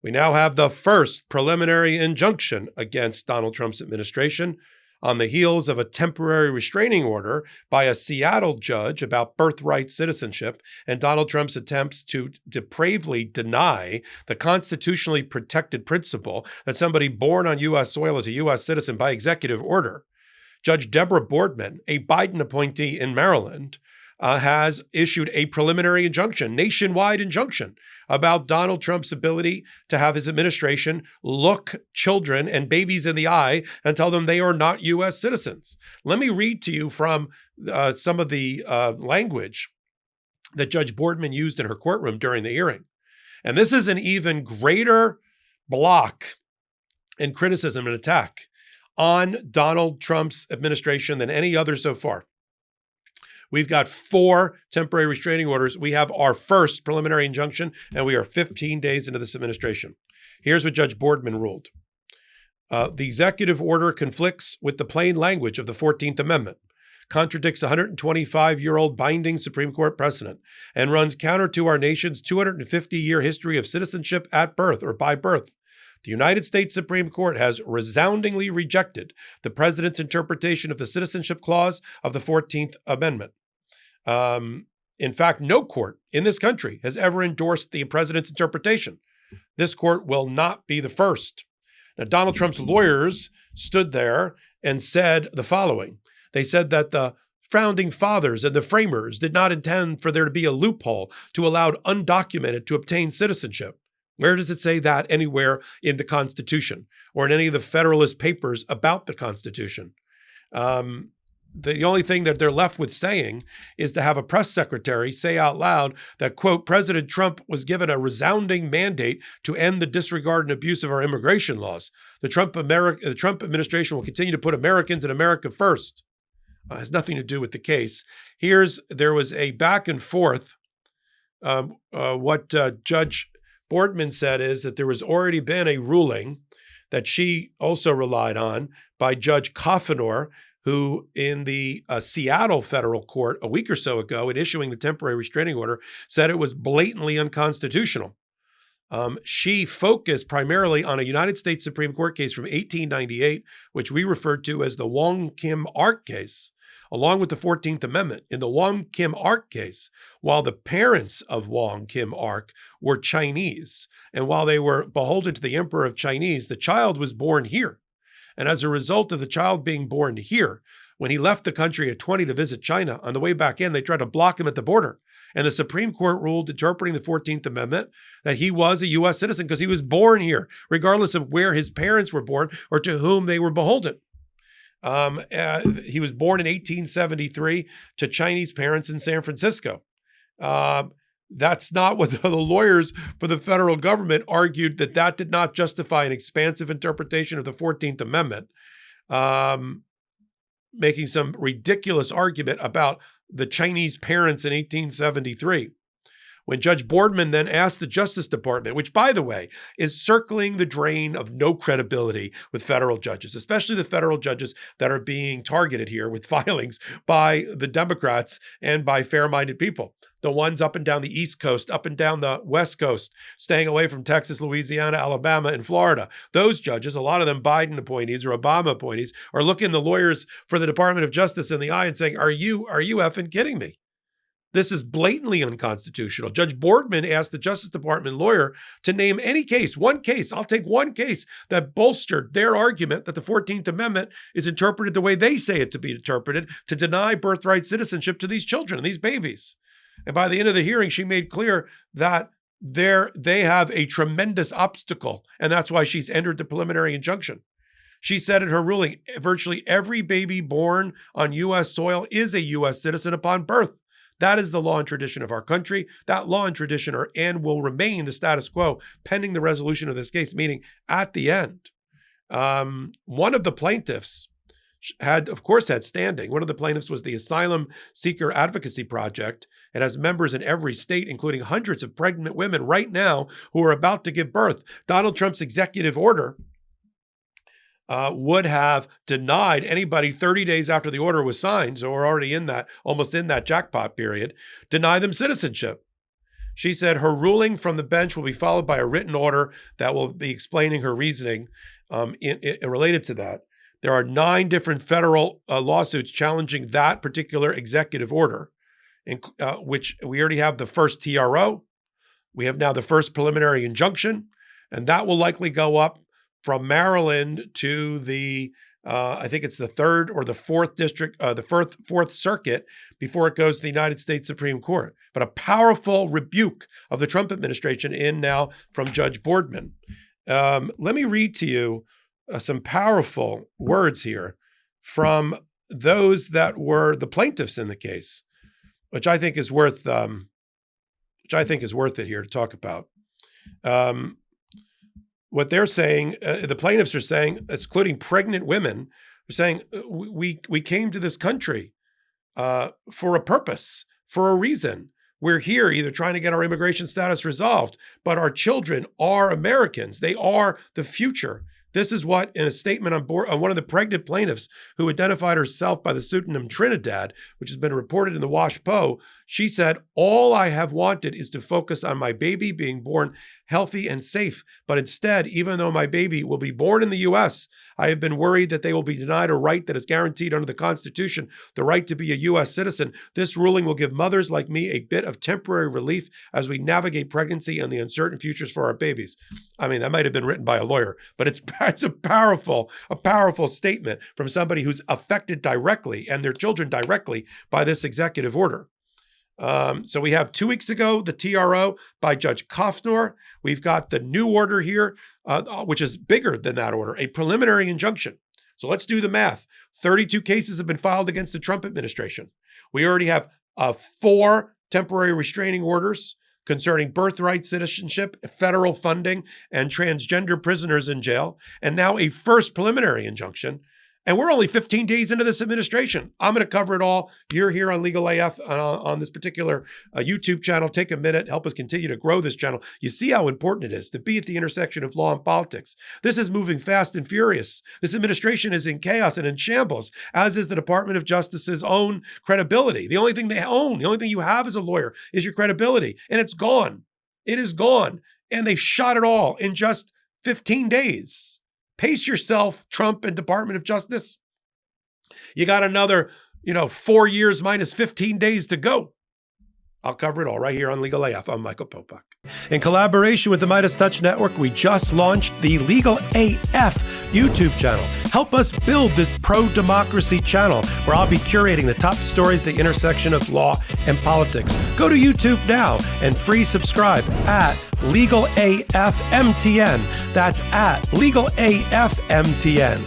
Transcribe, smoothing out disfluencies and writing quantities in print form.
We now have the first preliminary injunction against Donald Trump's administration on the heels of a temporary restraining order by a Seattle judge about birthright citizenship and Donald Trump's attempts to depravely deny the constitutionally protected principle that somebody born on U.S. soil is a U.S. citizen by executive order. Judge Deborah Boardman, a Biden appointee in Maryland, has issued a preliminary injunction, nationwide injunction, about Donald Trump's ability to have his administration look children and babies in the eye and tell them they are not U.S. citizens. Let me read to you from some of the language that Judge Boardman used in her courtroom during the hearing. And this is an even greater block and criticism and attack on Donald Trump's administration than any other so far. We've got 4 temporary restraining orders. We have our first preliminary injunction, and we are 15 days into this administration. Here's what Judge Boardman ruled. The executive order conflicts with the plain language of the 14th Amendment, contradicts 125-year-old binding Supreme Court precedent, and runs counter to our nation's 250-year history of citizenship at birth or by birth. The United States Supreme Court has resoundingly rejected the president's interpretation of the Citizenship Clause of the 14th Amendment. In fact, no court in this country has ever endorsed the president's interpretation. This court will not be the first. Now, Donald Trump's lawyers stood there and said the following. They said that the founding fathers and the framers did not intend for there to be a loophole to allow undocumented to obtain citizenship. Where does it say that anywhere in the Constitution or in any of the Federalist Papers about the Constitution? The only thing that they're left with saying is to have a press secretary say out loud that, quote, President Trump was given a resounding mandate to end the disregard and abuse of our immigration laws. The Trump administration will continue to put Americans and America first. Has nothing to do with the case. There was a back and forth. What Judge Boardman said is that there has already been a ruling that she also relied on by Judge Coffenor, who in the Seattle federal court a week or so ago in issuing the temporary restraining order said it was blatantly unconstitutional. She focused primarily on a United States Supreme Court case from 1898, which we referred to as the Wong Kim Ark case, along with the 14th Amendment. In the Wong Kim Ark case, while the parents of Wong Kim Ark were Chinese, and while they were beholden to the Emperor of Chinese, the child was born here. And as a result of the child being born here, when he left the country at 20 to visit China, on the way back in, they tried to block him at the border. And the Supreme Court ruled, interpreting the 14th Amendment, that he was a U.S. citizen because he was born here, regardless of where his parents were born or to whom they were beholden. He was born in 1873 to Chinese parents in San Francisco. That's not what the lawyers for the federal government argued, that did not justify an expansive interpretation of the 14th Amendment, making some ridiculous argument about the Chinese parents in 1873. When Judge Boardman then asked the Justice Department, which, by the way, is circling the drain of no credibility with federal judges, especially the federal judges that are being targeted here with filings by the Democrats and by fair-minded people. The ones up and down the East Coast, up and down the West Coast, staying away from Texas, Louisiana, Alabama, and Florida. Those judges, a lot of them Biden appointees or Obama appointees, are looking the lawyers for the Department of Justice in the eye and saying, are you effing kidding me? This is blatantly unconstitutional. Judge Boardman asked the Justice Department lawyer to name any case, one case, I'll take one case, that bolstered their argument that the 14th Amendment is interpreted the way they say it to be interpreted, to deny birthright citizenship to these children and these babies. And by the end of the hearing, she made clear that they have a tremendous obstacle, and that's why she's entered the preliminary injunction. She said in her ruling, virtually every baby born on U.S. soil is a U.S. citizen upon birth. That is the law and tradition of our country. That law and tradition and will remain the status quo pending the resolution of this case, meaning at the end. One of the plaintiffs had standing. One of the plaintiffs was the Asylum Seeker Advocacy Project. It has members in every state, including hundreds of pregnant women right now who are about to give birth. Donald Trump's executive order would have denied anybody 30 days after the order was signed, so we're already almost in that jackpot period, deny them citizenship. She said her ruling from the bench will be followed by a written order that will be explaining her reasoning related to that. There are 9 different federal lawsuits challenging that particular executive order, which we already have the first TRO. We have now the first preliminary injunction, and that will likely go up from Maryland to the, I think it's the 3rd or the 4th district, the 4th Circuit before it goes to the United States Supreme Court. But a powerful rebuke of the Trump administration in now from Judge Boardman. Let me read to you some powerful words here from those that were the plaintiffs in the case, which I think is worth it here to talk about. What they're saying, the plaintiffs are saying, including pregnant women, are saying we came to this country for a purpose, for a reason. We're here either trying to get our immigration status resolved, but our children are Americans. They are the future. This is what, in a statement on board, one of the pregnant plaintiffs who identified herself by the pseudonym Trinidad, which has been reported in the WashPo, she said, "All I have wanted is to focus on my baby being born healthy and safe. But instead, even though my baby will be born in the U.S., I have been worried that they will be denied a right that is guaranteed under the Constitution, the right to be a U.S. citizen. This ruling will give mothers like me a bit of temporary relief as we navigate pregnancy and the uncertain futures for our babies." I mean, that might have been written by a lawyer, but it's a powerful statement from somebody who's affected directly and their children directly by this executive order. So we have 2 weeks ago, the TRO by Judge Kofnor. We've got the new order here, which is bigger than that order, a preliminary injunction. So let's do the math. 32 cases have been filed against the Trump administration. We already have 4 temporary restraining orders concerning birthright citizenship, federal funding, and transgender prisoners in jail, and now a first preliminary injunction. And we're only 15 days into this administration. I'm going to cover it all. You're here on Legal AF on this particular YouTube channel. Take a minute, help us continue to grow this channel. You see how important it is to be at the intersection of law and politics. This is moving fast and furious. This administration is in chaos and in shambles, as is the Department of Justice's own credibility. The only thing they own, the only thing you have as a lawyer is your credibility, and it's gone. It is gone. And they've shot it all in just 15 days. Pace yourself, Trump and Department of Justice. You got another, 4 years minus 15 days to go. I'll cover it all right here on Legal AF. I'm Michael Popok. In collaboration with the Midas Touch Network, we just launched the Legal AF YouTube channel. Help us build this pro-democracy channel where I'll be curating the top stories at the intersection of law and politics. Go to YouTube now and free subscribe at Legal AF MTN. That's at Legal AF MTN.